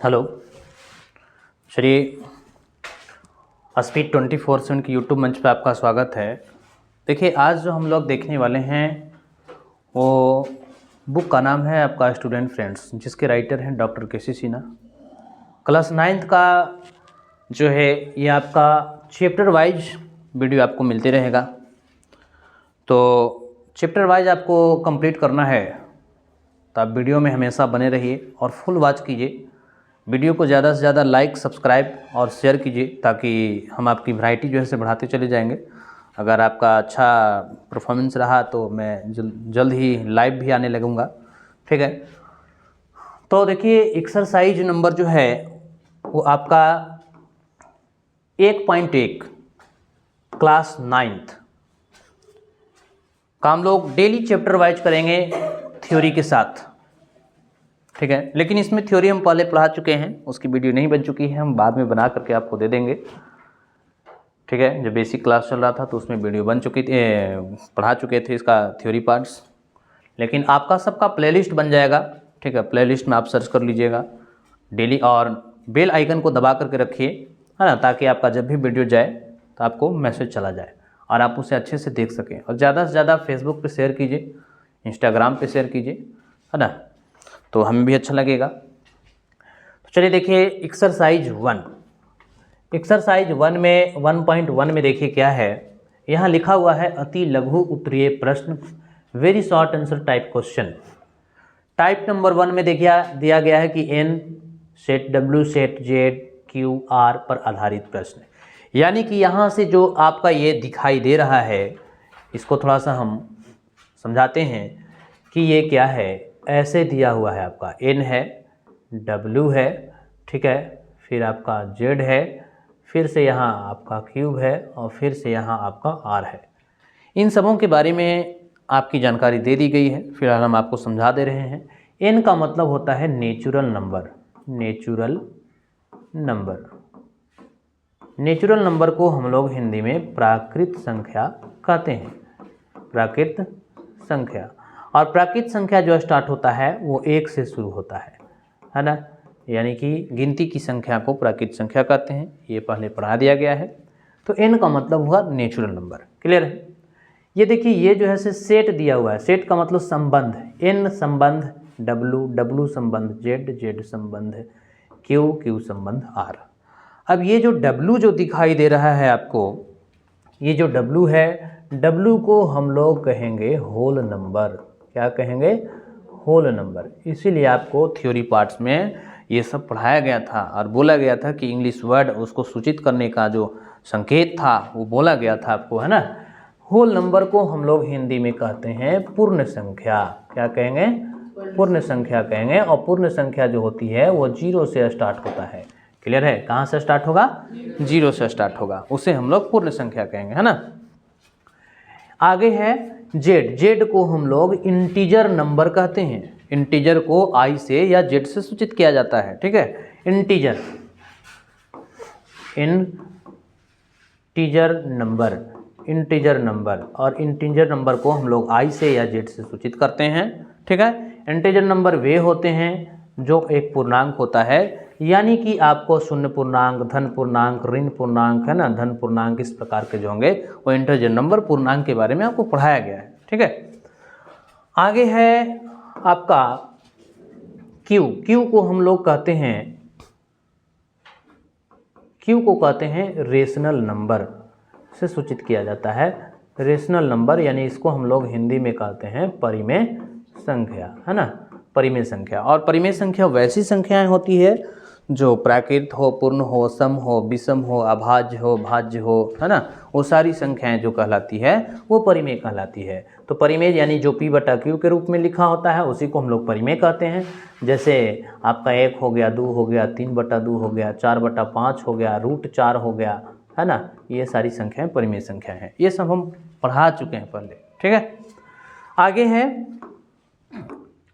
Hello. Shri speed 24/7 की YouTube मंच पे आपका स्वागत है। देखिए, आज जो हम लोग देखने वाले हैं वो बुक का नाम है आपका स्टूडेंट फ्रेंड्स, जिसके राइटर हैं doctor KC. Sinha. Class 9th का जो है ये आपका चैप्टर वाइज वीडियो आपको मिलते रहेगा, तो चैप्टर वाइज आपको कंप्लीट करना है तो आप वीडियो में हमेशा बने रहिए और फुल वॉच कीजिए। वीडियो को ज़्यादा से ज़्यादा लाइक, सब्सक्राइब और शेयर कीजिए ताकि हम आपकी वैरायटी जो है से बढ़ाते चले जाएंगे। अगर आपका अच्छा परफॉर्मेंस रहा तो मैं जल्द ही लाइव भी आने लगूंगा, ठीक है। तो देखिए, एक्सरसाइज नंबर जो है वो आपका 1.1 क्लास 9th का हम लोग डेली चैप्टर वाइज करेंगे थ्योरी के साथ, ठीक है। लेकिन इसमें थ्योरी हम पहले पढ़ा चुके हैं, उसकी वीडियो नहीं बन चुकी है, हम बाद में बना करके आपको दे देंगे, ठीक है। जब बेसिक क्लास चल रहा था तो उसमें वीडियो बन चुकी थी, पढ़ा चुके थे इसका थ्योरी पार्ट्स। लेकिन आपका सबका प्लेलिस्ट बन जाएगा, ठीक है। प्लेलिस्ट में आप सर्च कर लीजिएगा डेली और बेल आइकन को दबा करके रखिए, है ना, ताकि आपका जब भी वीडियो जाए तो आपको मैसेज चला जाए और आप उसे अच्छे से देख सकें। और ज़्यादा से ज़्यादा फेसबुक पे शेयर कीजिए, इंस्टाग्राम पे शेयर कीजिए, है ना, तो हमें भी अच्छा लगेगा। तो चलिए देखिए, एक्सरसाइज 1 में 1.1 में देखिए क्या है। यहाँ लिखा हुआ है अति लघु उत्तरीय प्रश्न, very short answer type question. Type number 1 में देखिए दिया गया है कि N set W set Z Q R पर आधारित प्रश्न, यानी कि यहाँ से जो आपका ये दिखाई दे रहा है इसको थोड़ा सा हम समझाते हैं कि ये क्या है। ऐसे दिया हुआ है, आपका एन है, डब्ल्यू है, ठीक है, फिर आपका जेड है, फिर से यहाँ आपका क्यूब है और फिर से यहाँ आपका आर है। इन सबों के बारे में आपकी जानकारी दे दी गई है, फिलहाल हम आपको समझा दे रहे हैं। एन का मतलब होता है natural number. Natural number, natural number को हम लोग हिंदी में प्राकृत संख्या कहते हैं। प्राकृत संख्या, और प्राकृत संख्या जो स्टार्ट होता है वो 1 से शुरू होता है ना, यानी कि गिनती की संख्या को प्राकृत संख्या कहते हैं। ये पहले पढ़ा दिया गया है। तो एन का मतलब हुआ नेचुरल नंबर, क्लियर है। ये देखिए, ये जो है से सेट दिया हुआ है। सेट का मतलब संबंध, एन संबंध डब्लू, डब्लू संबंध जेड, जेड संबंध क्यू, क्यू संबंध आर। अब ये जो डब्लू जो दिखाई दे रहा है आपको, ये जो डब्लू है, डब्लू को हम लोग कहेंगे होल नंबर। क्या कहेंगे? Whole number. इसीलिए आपको थ्योरी पार्ट्स में ये सब पढ़ाया गया था और बोला गया था कि इंग्लिश वर्ड उसको सूचित करने का जो संकेत था वो बोला गया था आपको, है ना। होल नंबर को हम लोग हिंदी में कहते हैं पूर्ण संख्या। क्या कहेंगे? पूर्ण संख्या कहेंगे। और पूर्ण संख्या जो होती है वो 0 से स्टार्ट होता है, क्लियर है। कहाँ से स्टार्ट होगा? 0 से स्टार्ट होगा, उसे हम लोग पूर्ण संख्या कहेंगे, है ना। आगे है जेड। जेड को हम लोग इंटीजर नंबर कहते हैं। इंटीजर को आई से या जेड से सूचित किया जाता है, ठीक है। Integer, integer number, integer number. और इंटीजर नंबर को हम लोग आई से या जेड से सूचित करते हैं, ठीक है। इंटीजर नंबर वे होते हैं जो एक पूर्णांक होता है, यानी कि आपको शून्य पूर्णांक, धन पूर्णांक, ऋण पूर्णांक, है ना, धन पूर्णांक, इस प्रकार के जो होंगे वो इंटीजर नंबर पूर्णांक के बारे में आपको पढ़ाया गया है, ठीक है। आगे है आपका क्यू। क्यू को हम लोग कहते हैं, क्यू को कहते हैं रेशनल नंबर से सूचित किया जाता है। रेशनल नंबर, यानी इसको हम लोग हिंदी में कहते हैं परिमेय संख्या, है ना, परिमेय संख्या। और परिमेय संख्या वैसी संख्याएं होती है जो प्राकृत हो, पूर्ण हो, सम हो, विषम हो, अभाज्य हो, भाज्य हो, है ना, वो सारी संख्याएं जो कहलाती है वो परिमेय कहलाती है। तो परिमेय यानी जो P बटा Q के रूप में लिखा होता है उसी को हम लोग परिमेय कहते हैं। जैसे आपका 1 हो गया, 2 हो गया, 3 बटा 2 हो गया, 4 बटा 5 हो गया, √4 हो गया, है ना, ये सारी संख्याएं परिमेय संख्या हैं। ये सब हम पढ़ा चुके हैं पहले, ठीक है। आगे है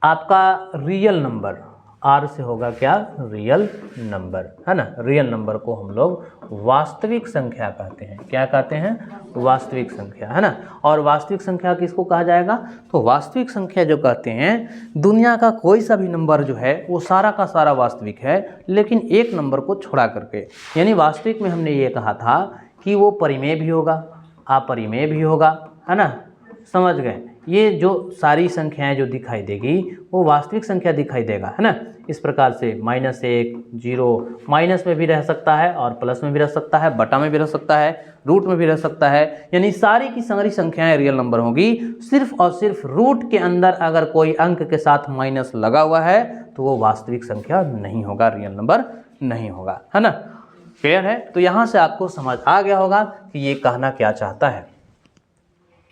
आपका रियल नंबर। R से होगा क्या, रियल नंबर, है ना। रियल नंबर को हम लोग वास्तविक संख्या कहते हैं। क्या कहते हैं, वास्तविक संख्या, है ना। और वास्तविक संख्या किसको कहा जाएगा, तो वास्तविक संख्या जो कहते हैं, दुनिया का कोई सा भी नंबर जो है वो सारा का सारा वास्तविक है, लेकिन एक नंबर को छोड़ा करके। यानी वास्तविक में हमने ये कहा था कि वो परिमेय भी होगा, अपरिमेय भी होगा, है ना, समझ गए। ये जो सारी संख्याएं जो दिखाई देगी वो वास्तविक संख्या दिखाई देगा, है ना। इस प्रकार से -1, 0, माइनस में भी रह सकता है और प्लस में भी रह सकता है, बटा में भी रह सकता है, रूट में भी रह सकता है। यानी सारी की सारी संख्याएं रियल नंबर होगी। सिर्फ और सिर्फ रूट के अंदर अगर कोई अंक के साथ माइनस लगा हुआ है तो वो वास्तविक संख्या नहीं होगा, रियल नंबर नहीं होगा, है ना। क्लियर है। तो यहाँ से आपको समझ आ गया होगा कि ये कहना क्या चाहता है।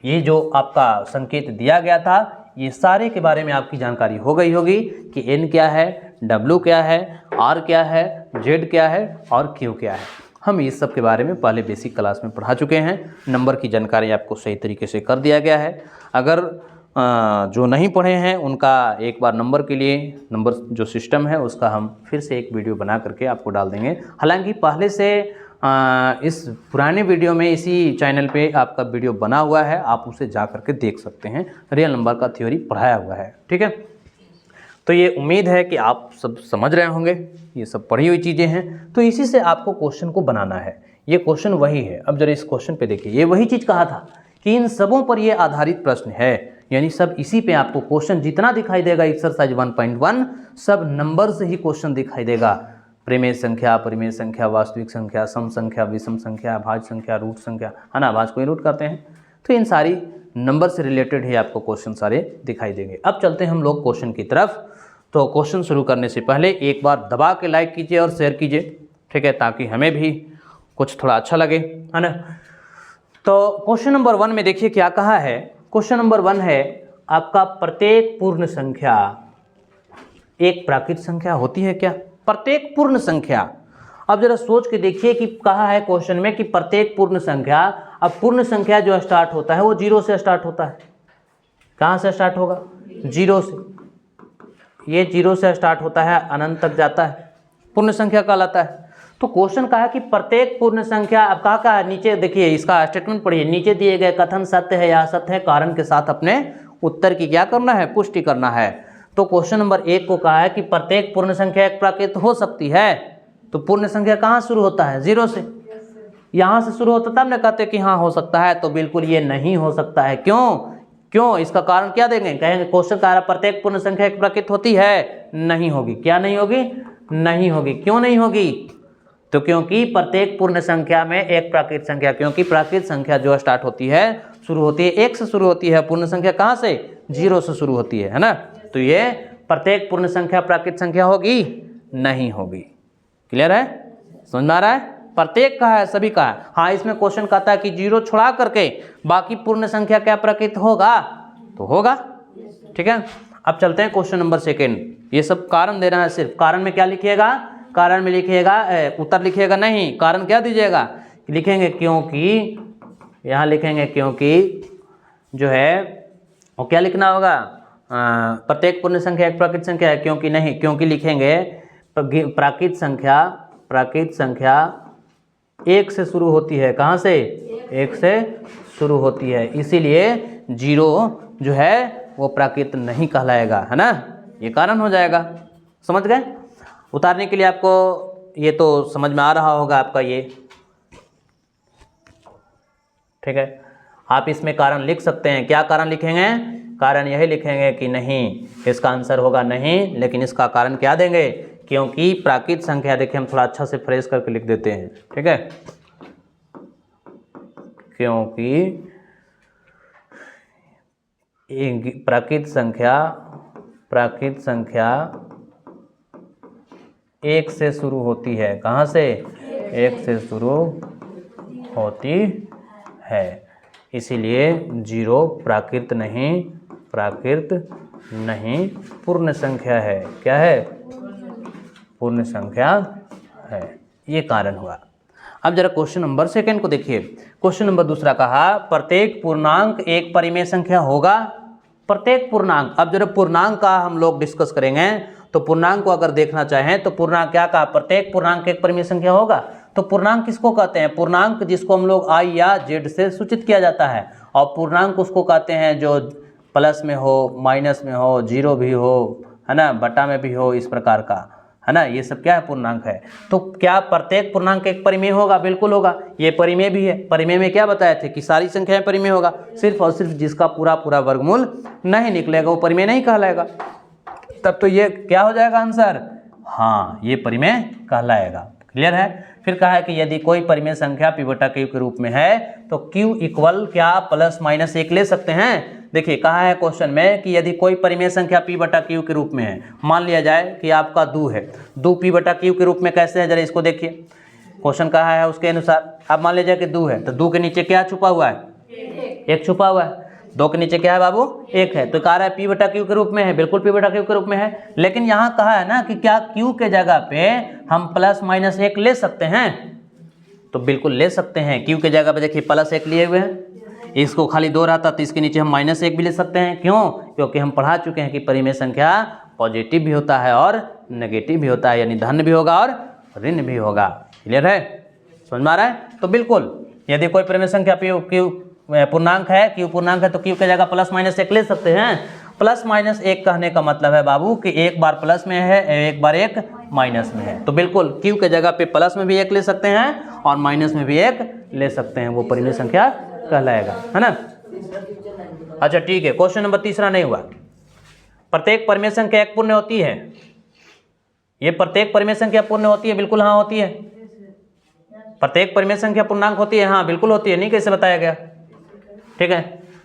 ये जो आपका संकेत दिया गया था, ये सारे के बारे में आपकी जानकारी हो गई होगी कि n क्या है, w क्या है, r क्या है, z क्या है और q क्या है। हम इस सब के बारे में पहले बेसिक क्लास में पढ़ा चुके हैं। नंबर की जानकारी आपको सही तरीके से कर दिया गया है। अगर जो नहीं पढ़े हैं उनका एक बार नंबर के लिए, नंबर जो सिस्टम है उसका हम फिर से एक वीडियो बना करके आपको डाल देंगे। हालांकि पहले से इस पुराने वीडियो में इसी चैनल पे आपका वीडियो बना हुआ है, आप उसे जा करके देख सकते हैं। रियल नंबर का थ्योरी पढ़ाया हुआ है, ठीक है। तो ये उम्मीद है कि आप सब समझ रहे होंगे, ये सब पढ़ी हुई चीज़ें हैं। तो इसी से आपको क्वेश्चन को बनाना है। ये क्वेश्चन वही है। अब जरा इस क्वेश्चन पे देखिए, ये वही चीज़ कहा था कि इन सबों पर ये आधारित प्रश्न है। यानी सब इसी पे आपको क्वेश्चन जितना दिखाई देगा एक्सरसाइज 1.1 सब नंबर से ही क्वेश्चन दिखाई देगा। परिमेय संख्या, अपरिमेय संख्या, वास्तविक संख्या, सम संख्या, विषम संख्या, भाज्य संख्या, रूट संख्या, है ना, भाज्य को ही रूट करते हैं। तो इन सारी नंबर से रिलेटेड ही आपको क्वेश्चन सारे दिखाई देंगे। अब चलते हैं हम लोग क्वेश्चन की तरफ। तो क्वेश्चन शुरू करने से पहले एक बार दबा के लाइक कीजिए और शेयर कीजिए, ठीक है, ताकि हमें भी कुछ थोड़ा अच्छा लगे, है ना। तो क्वेश्चन नंबर 1 में देखिए क्या कहा है। क्वेश्चन नंबर 1 है आपका, प्रत्येक पूर्ण संख्या एक प्राकृत संख्या होती है क्या। प्रत्येक पूर्ण संख्या, अब जरा सोच के देखिए कि कहा है क्वेश्चन में कि प्रत्येक पूर्ण संख्या। अब पूर्ण संख्या जो स्टार्ट होता है वो 0 से स्टार्ट होता है। कहाँ से स्टार्ट होगा, 0 से। ये 0 से स्टार्ट होता है, अनंत तक जाता है, पूर्ण संख्या कहलाता है। तो क्वेश्चन कहा कि प्रत्येक पूर्ण संख्या, अब कहा है नीचे देखिए, इसका स्टेटमेंट पढ़िए। नीचे दिए गए कथन सत्य है या असत्य है, कारण के साथ अपने उत्तर की क्या करना है, पुष्टि करना है। तो क्वेश्चन नंबर 1 को कहा है कि प्रत्येक पूर्ण संख्या एक प्राकृत हो सकती है। तो पूर्ण संख्या कहाँ शुरू होता है, 0 से। यहाँ से शुरू होता तब ना कहते कि हाँ हो सकता है। तो बिल्कुल ये नहीं हो सकता है। क्यों, इसका कारण क्या देंगे, कहेंगे क्वेश्चन कह रहा प्रत्येक पूर्ण संख्या एक प्राकृत होती है, नहीं होगी। क्या नहीं होगी, नहीं होगी। क्यों नहीं होगी, तो क्योंकि प्रत्येक पूर्ण संख्या में एक प्राकृत संख्या, क्योंकि प्राकृत संख्या जो स्टार्ट होती है, शुरू होती है 1 से शुरू होती है। पूर्ण संख्या कहाँ से, 0 से शुरू होती है ना। तो ये प्रत्येक पूर्ण संख्या प्राकृत संख्या होगी, नहीं होगी। क्लियर है, समझ में आ रहा है। प्रत्येक का है, सभी का है। हाँ, इसमें क्वेश्चन कहता है कि 0 छोड़ा करके बाकी पूर्ण संख्या क्या प्राकृत होगा, तो होगा, ठीक है। अब चलते हैं क्वेश्चन नंबर 2। ये सब कारण देना है सिर्फ। कारण में क्या लिखिएगा, कारण में लिखिएगा, उत्तर लिखिएगा नहीं, कारण क्या दीजिएगा, लिखेंगे क्योंकि, यहाँ लिखेंगे क्योंकि जो है वो क्या लिखना होगा, प्रत्येक पूर्ण संख्या एक प्राकृत संख्या है, क्योंकि नहीं, क्योंकि लिखेंगे प्राकृत संख्या 1 से शुरू होती है। कहाँ से, 1 से शुरू होती है, इसीलिए 0 जो है वो प्राकृत नहीं कहलाएगा, है ना। ये कारण हो जाएगा, समझ गए। उतारने के लिए आपको ये तो समझ में आ रहा होगा आपका ये, ठीक है। आप इसमें कारण लिख सकते हैं। क्या कारण लिखेंगे, कारण यही लिखेंगे कि नहीं, इसका आंसर होगा नहीं, लेकिन इसका कारण क्या देंगे, क्योंकि प्राकृत संख्या। देखिए हम थोड़ा अच्छा से फ्रेश करके लिख देते हैं, ठीक है। क्योंकि प्राकृत संख्या 1 से शुरू होती है। कहाँ से, 1 से शुरू होती है, इसीलिए 0 प्राकृत नहीं पूर्ण संख्या है। क्या है, पूर्ण संख्या है, ये कारण हुआ। अब जरा क्वेश्चन नंबर 2 को देखिए। क्वेश्चन नंबर 2 कहा, प्रत्येक पूर्णांक एक परिमेय संख्या होगा। प्रत्येक पूर्णांक, अब जरा पूर्णांक का हम लोग डिस्कस करेंगे तो पूर्णांक को अगर देखना चाहें तो पूर्णांक क्या कहा, प्रत्येक पूर्णांक एक परिमेय संख्या होगा। तो पूर्णांक किसको कहते हैं, पूर्णांक जिसको हम लोग आई या जेड से सूचित किया जाता है, और पूर्णांक उसको कहते हैं जो प्लस में हो, माइनस में हो, जीरो भी हो, है ना, बटा में भी हो, इस प्रकार का, है ना, ये सब क्या है, पूर्णांक है। तो क्या प्रत्येक पूर्णांक एक परिमेय होगा, बिल्कुल होगा। ये परिमेय भी है, परिमेय में क्या बताए थे कि सारी संख्याएं परिमेय होगा, सिर्फ और सिर्फ जिसका पूरा पूरा वर्गमूल नहीं निकलेगा वो परिमेय नहीं कहलाएगा। तब तो ये क्या हो जाएगा आंसर, हाँ ये परिमेय कहलाएगा। क्लियर है। फिर कहा है कि यदि कोई परिमेय संख्या p बटा q के रूप में है तो q इक्वल क्या प्लस माइनस 1 ले सकते हैं। देखिए कहा है क्वेश्चन में कि यदि कोई परिमेय संख्या p बटा q के रूप में है, मान लिया जाए कि आपका 2 है, 2 p बटा q के रूप में कैसे है, जरा इसको देखिए। क्वेश्चन कहा है उसके अनुसार, अब मान लीजिए कि 2 है तो 2 के नीचे क्या छुपा हुआ है, 1 छुपा हुआ है। 2 के नीचे क्या है बाबू, 1 है। तो कह रहा है p बटा q के रूप में है, बिल्कुल p बटा q के रूप में है। लेकिन यहाँ कहा है ना कि क्या q के जगह पे हम प्लस माइनस 1 ले सकते हैं, तो बिल्कुल ले सकते हैं। q के जगह पे देखिए प्लस 1 लिए हुए हैं, इसको खाली 2 रहता तो इसके नीचे हम माइनस 1 भी ले सकते हैं। क्यों, क्योंकि हम पढ़ा चुके हैं कि परिमेय संख्या पॉजिटिव भी होता है और नेगेटिव भी होता है, यानी धन भी होगा और ऋण भी होगा। क्लियर है, समझ में आ रहा है। तो बिल्कुल यदि कोई परिमेय संख्या q पूर्णांक है, q पूर्णांक है, तो q के जगह प्लस माइनस 1 ले सकते हैं। प्लस माइनस 1 कहने का मतलब है बाबू कि एक बार प्लस में है, एक बार 1 माइनस में है। तो बिल्कुल q के जगह पे प्लस में भी 1 ले सकते हैं और माइनस में भी 1 ले सकते हैं, वो परिमेय संख्या कहलाएगा, है ना। अच्छा ठीक है, क्वेश्चन नंबर तीसरा नहीं हुआ। प्रत्येक परिमेय संख्या एक पूर्ण होती है, ये प्रत्येक परिमेय संख्या पूर्ण होती है, बिल्कुल हाँ होती है। प्रत्येक परिमेय संख्या पूर्णांक होती है, हाँ बिल्कुल होती है, नहीं कैसे बताया गया, ठीक है।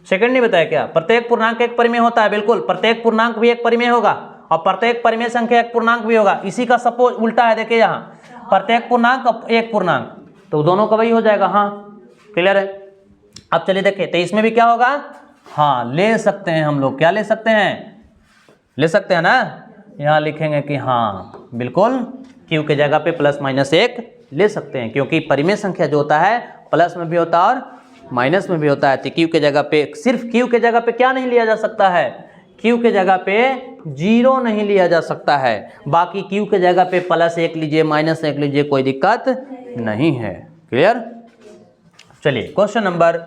सेकंड नहीं बताया क्या, प्रत्येक पूर्णांक एक परिमेय होता है, बिल्कुल प्रत्येक पूर्णांक भी एक परिमेय होगा और प्रत्येक परिमेय संख्या एक पूर्णांक भी होगा। इसी का सपोज उल्टा है, देखिए यहाँ प्रत्येक पूर्णांक एक पूर्णांक, तो दोनों का वही हो जाएगा। हाँ क्लियर है। अब चलिए देखिए, तो इसमें भी क्या होगा, हाँ ले सकते हैं हम लोग, क्या ले सकते हैं, ले सकते हैं ना। यहाँ लिखेंगे कि हाँ बिल्कुल q के जगह पे प्लस माइनस 1 ले सकते हैं, क्योंकि परिमेय संख्या जो होता है प्लस में भी होता है और माइनस में भी होता है। तो q के जगह पे सिर्फ q के जगह पे क्या नहीं लिया जा सकता है, q के जगह पे 0 नहीं लिया जा सकता है, बाकी q के जगह पे प्लस 1 लीजिए, माइनस 1 लीजिए, कोई दिक्कत नहीं है। क्लियर। चलिए क्वेश्चन नंबर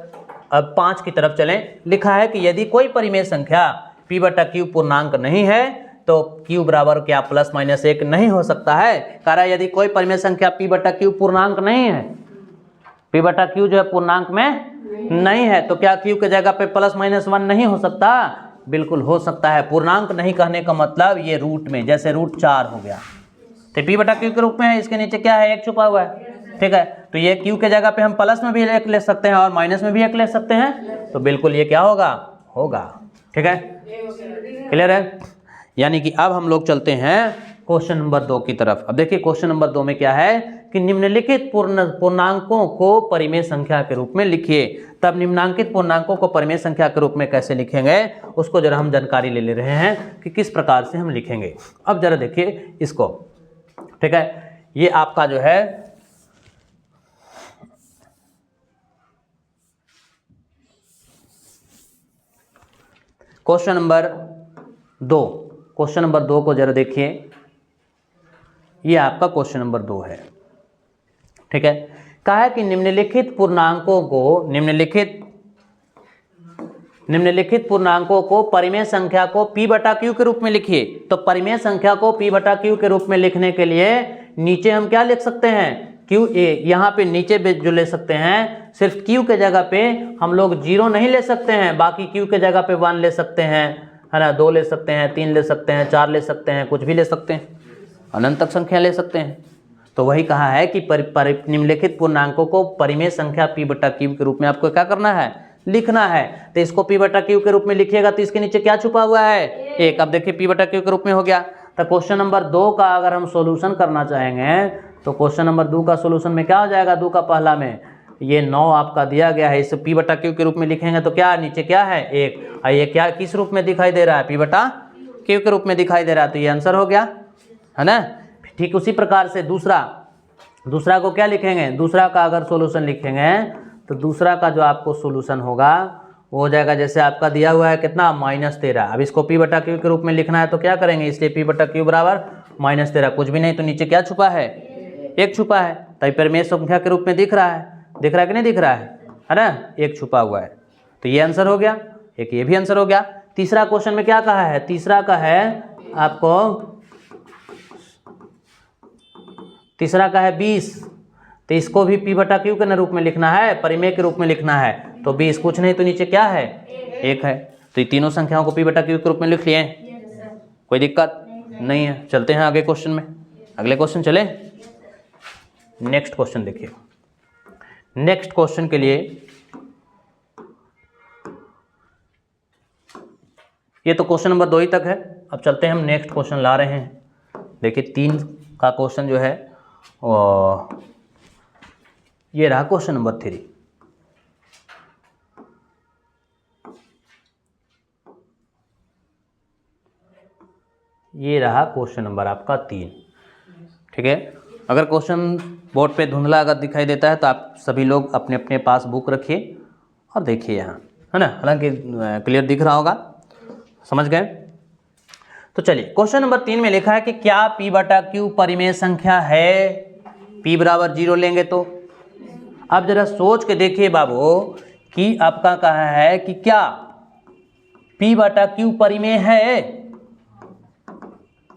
अब 5 की तरफ चलें। लिखा है कि यदि कोई परिमेय संख्या p बटा q पूर्णांक नहीं है तो q बराबर क्या प्लस माइनस 1 नहीं हो सकता है। कह रहा है यदि कोई परिमेय संख्या p बटा q पूर्णांक नहीं है, p बटा q जो है पूर्णांक में नहीं है, तो क्या q के जगह पे प्लस माइनस 1 नहीं हो सकता, बिल्कुल हो सकता है। पूर्णांक नहीं कहने का मतलब ये रूट में, जैसे रूट 4 हो गया तो p बटा q के रूप में है, इसके नीचे क्या है, 1 छुपा हुआ है, ठीक है। तो ये q के जगह पे हम प्लस में भी 1 ले सकते हैं और माइनस में भी 1 ले सकते हैं, तो बिल्कुल ये क्या होगा, होगा, ठीक है। क्लियर है। यानी कि अब हम लोग चलते हैं क्वेश्चन नंबर 2 की तरफ। अब देखिए क्वेश्चन नंबर 2 में क्या है कि निम्नलिखित पूर्णांकों को परिमेय संख्या के रूप में लिखिए। तब निम्नांकित पूर्णांकों को परिमेय संख्या के रूप में कैसे लिखेंगे, उसको जरा हम जानकारी ले रहे हैं कि किस प्रकार से हम लिखेंगे। अब जरा देखिए इसको, ठीक है। ये आपका जो है क्वेश्चन नंबर 2, क्वेश्चन नंबर 2 को जरा देखिए, ये आपका क्वेश्चन नंबर 2 है, ठीक है। कहा है कि निम्नलिखित पूर्णांकों को परिमेय संख्या को p बटा q के रूप में लिखिए। तो परिमेय संख्या को p बटा q के रूप में लिखने के लिए नीचे हम क्या लिख सकते हैं, q a, यहाँ पे नीचे जो ले सकते हैं, सिर्फ q के जगह पे हम लोग 0 नहीं ले सकते हैं, बाकी q के जगह पे 1 ले सकते हैं, है ना, 2 ले सकते हैं, 3 ले सकते हैं, 4 ले सकते हैं, कुछ भी ले सकते हैं, अनंत तक संख्या ले सकते हैं। तो वही कहा है कि निम्नलिखित पूर्णांकों को परिमेय संख्या p बटा q के रूप में आपको क्या करना है, लिखना है। तो इसको p बटा q के रूप में लिखिएगा तो इसके नीचे क्या छुपा हुआ है, 1। अब देखिए p बटा q के रूप में हो गया। तो क्वेश्चन नंबर 2 का अगर हम सॉल्यूशन करना चाहेंगे तो क्वेश्चन नंबर 2 का सॉल्यूशन में क्या हो जाएगा, 2 का पहला में ये 9 आपका दिया गया है, इसे p बटा q के रूप में लिखेंगे तो क्या नीचे क्या है, 1। ये क्या किस रूप में दिखाई दे रहा है, p बटा q के रूप में दिखाई दे रहा है, तो ये आंसर हो गया, है ना। ठीक उसी प्रकार से दूसरा को क्या लिखेंगे, दूसरा का अगर सॉल्यूशन लिखेंगे तो दूसरा का जो आपको सॉल्यूशन होगा वो हो जाएगा जैसे आपका दिया हुआ है कितना -13। अब इसको P बटा Q के रूप में लिखना है तो क्या करेंगे, इसलिए P बटा Q बराबर -13। कुछ भी नहीं तो नीचे क्या छुपा है, 1 छुपा है, तो परिमेय संख्या के रूप में दिख रहा है कि नहीं दिख रहा है ना, 1 छुपा हुआ है। तो ये आंसर हो गया, एक ये भी आंसर हो गया। तीसरा क्वेश्चन में क्या कहा है, तीसरा का है आपको, तीसरा का है 20, तो इसको भी P बटा Q के रूप में लिखना है, परिमेय के रूप में लिखना है। तो 20 कुछ नहीं तो नीचे क्या है, 1 है। तो ये तीनों संख्याओं को P बटा Q के रूप में लिख लिए, कोई दिक्कत नहीं है। चलते हैं आगे क्वेश्चन में, अगले क्वेश्चन चले। नेक्स्ट क्वेश्चन देखिए, नेक्स्ट क्वेश्चन के लिए ये तो क्वेश्चन नंबर 2 ही तक है। अब चलते हैं हम नेक्स्ट क्वेश्चन ला रहे हैं। देखिए 3 का क्वेश्चन जो है ये रहा क्वेश्चन नंबर 3। ये रहा क्वेश्चन नंबर आपका 3, ठीक है। अगर क्वेश्चन बोर्ड पे धुंधला अगर दिखाई देता है तो आप सभी लोग अपने अपने पास बुक रखिए और देखिए यहाँ, है ना, हालांकि क्लियर दिख रहा होगा, समझ गए। तो चलिए क्वेश्चन नंबर 3 में लिखा है कि क्या P बटा Q परिमेय संख्या है, P बराबर 0 लेंगे तो। अब जरा सोच के देखिए बाबू कि आपका कहा है कि क्या P बटा Q परिमेय है,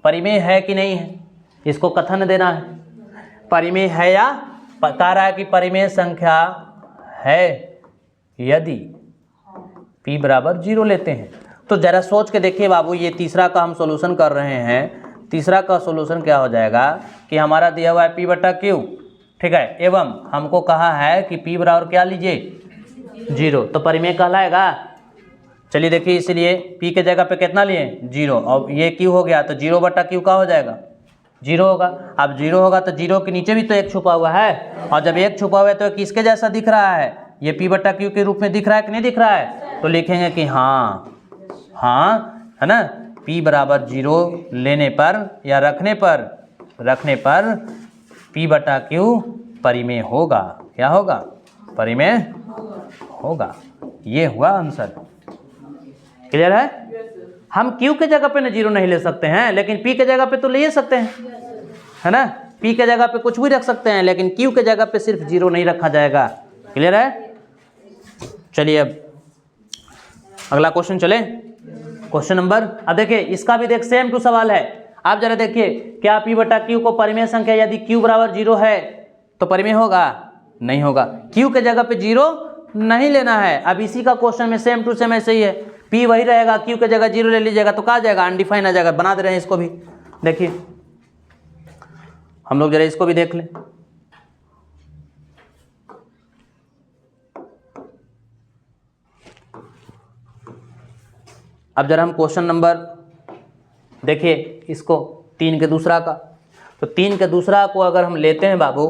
परिमेय है कि नहीं है, इसको कथन देना है। परिमेय है या बता रहा है कि परिमेय संख्या है यदि P बराबर 0 लेते हैं। तो जरा सोच के देखिए बाबू, ये तीसरा का हम सॉल्यूशन कर रहे हैं। तीसरा का सॉल्यूशन क्या हो जाएगा कि हमारा दिया हुआ है P बटा Q, ठीक है, एवं हमको कहा है कि P बराबर क्या लीजिए 0, तो परिमेय कहलाएगा। चलिए देखिए, इसलिए P के जगह पे कितना लिए 0, और ये Q हो गया तो 0 बटा Q का हो जाएगा 0 होगा। अब 0 होगा तो 0 के नीचे भी तो 1 छुपा हुआ है, और जब 1 छुपा हुआ है तो किसके जैसा दिख रहा है, ये P बटा Q के रूप में दिख रहा है कि नहीं दिख रहा है। तो लिखेंगे कि हाँ है ना, P बराबर 0 लेने पर या रखने पर P बटा Q परिमेय होगा। क्या होगा, परिमेय होगा। ये हुआ आंसर, क्लियर है। हम Q के जगह पे ना 0 नहीं ले सकते हैं, लेकिन P के जगह पे तो ले सकते हैं, है ना। P के जगह पे कुछ भी रख सकते हैं, लेकिन Q के जगह पे सिर्फ 0 नहीं रखा जाएगा, क्लियर है। चलिए अब अगला क्वेश्चन चले, क्वेश्चन नंबर, अब देखिए इसका भी देख सेम टू सवाल है। आप जरा देखिए, क्या P बटा Q को परिमेय संख्या यदि Q बराबर 0 है तो परिमेय होगा, नहीं होगा। Q के जगह पे 0 नहीं लेना है। अब इसी का क्वेश्चन में सेम टू सेम ऐसे ही है, P वही रहेगा, Q के जगह 0 ले लीजिएगा तो क्या आ जाएगा, अनडिफाइन आ जाएगा। बना दे रहे हैं इसको भी, देखिए हम लोग जरा इसको भी देख लें। अब जरा हम क्वेश्चन नंबर देखिए इसको 3 के दूसरा का, तो 3 के दूसरा को अगर हम लेते हैं बाबू,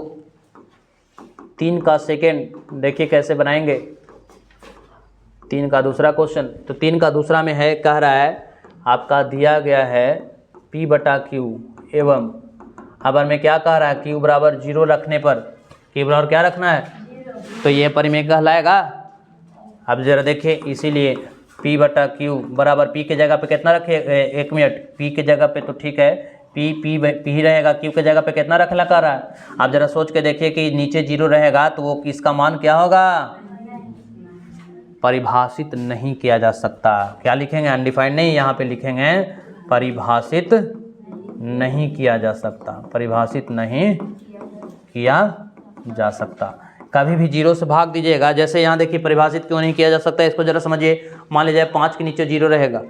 3 का सेकेंड देखिए कैसे बनाएंगे। 3 का दूसरा क्वेश्चन, तो 3 का दूसरा में है, कह रहा है आपका दिया गया है P बटा Q एवं अगर मैं क्या कह रहा है Q बराबर 0 रखने पर, Q बराबर क्या रखना है, तो ये परिमेय कहलाएगा। अब जरा देखिए, इसीलिए P बटा Q बराबर P के जगह पे कितना रखे, 1 मिनट, P के जगह पे तो ठीक है P ही रहेगा, Q के जगह पे कितना रखना कर रहा है। आप जरा सोच के देखिए कि नीचे 0 रहेगा तो वो किसका मान क्या होगा, परिभाषित नहीं किया जा सकता। क्या लिखेंगे, अनडिफाइंड नहीं, यहाँ पे लिखेंगे परिभाषित नहीं किया जा सकता, परिभाषित नहीं किया जा सकता। कभी भी 0 से भाग दीजिएगा, जैसे यहाँ देखिए परिभाषित क्यों नहीं किया जा सकता, इसको जरा समझिए। मान लीजिए 5 के नीचे 0 रहेगा,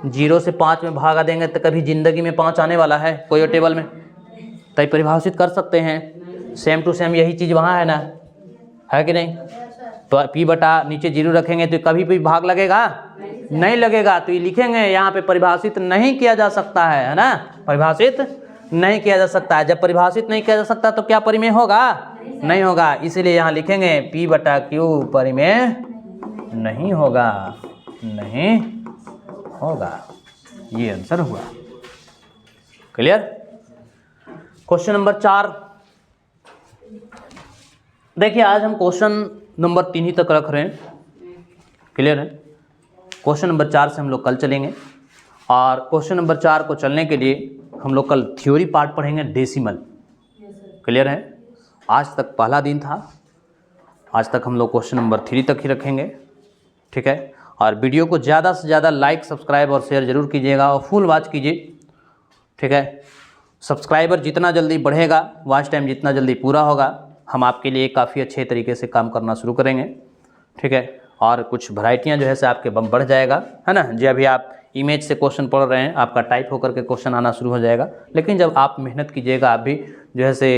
0 से 5 में भागा देंगे तो कभी जिंदगी में 5 आने वाला है कोई और टेबल में, तो परिभाषित कर सकते हैं। सेम टू सेम यही चीज़ वहाँ है ना, है कि नहीं। तो P बटा नीचे 0 रखेंगे तो कभी भी भाग लगेगा, नहीं लगेगा, तो ये लिखेंगे यहाँ पे परिभाषित नहीं किया जा सकता है ना, परिभाषित नहीं किया जा सकता है। जब परिभाषित नहीं किया जा सकता तो क्या परिमेय होगा, नहीं होगा, इसीलिए यहाँ लिखेंगे P बटा Q परिमेय नहीं होगा, नहीं होगा। ये आंसर हुआ, क्लियर। क्वेश्चन नंबर 4 देखिए, आज हम क्वेश्चन नंबर 3 ही तक रख रहे हैं, क्लियर है। क्वेश्चन नंबर 4 से हम लोग कल चलेंगे। और क्वेश्चन नंबर 4 को चलने के लिए हम लोग कल थ्योरी पार्ट पढ़ेंगे, डेसिमल। क्लियर है? आज तक पहला दिन था, आज तक हम लोग क्वेश्चन नंबर 3 तक ही रखेंगे। ठीक है, और वीडियो को ज़्यादा से ज़्यादा लाइक, सब्सक्राइब और शेयर जरूर कीजिएगा और फुल वॉच कीजिए। ठीक है, सब्सक्राइबर जितना जल्दी बढ़ेगा, वॉच टाइम जितना जल्दी पूरा होगा, हम आपके लिए काफ़ी अच्छे तरीके से काम करना शुरू करेंगे। ठीक है, और कुछ वैरायटियाँ जो है से आपके बम बढ़ जाएगा, है ना। जो अभी आप इमेज से क्वेश्चन पढ़ रहे हैं, आपका टाइप होकर के क्वेश्चन आना शुरू हो जाएगा। लेकिन जब आप मेहनत कीजिएगा, आप भी जो है से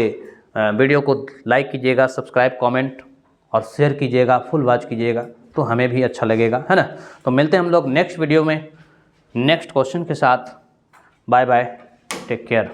वीडियो को लाइक कीजिएगा, सब्सक्राइब, कमेंट और शेयर कीजिएगा, फुल वॉच कीजिएगा, तो हमें भी अच्छा लगेगा, है ना। तो मिलते हैं हम लोग नेक्स्ट वीडियो में नेक्स्ट क्वेश्चन के साथ। Bye bye, take care.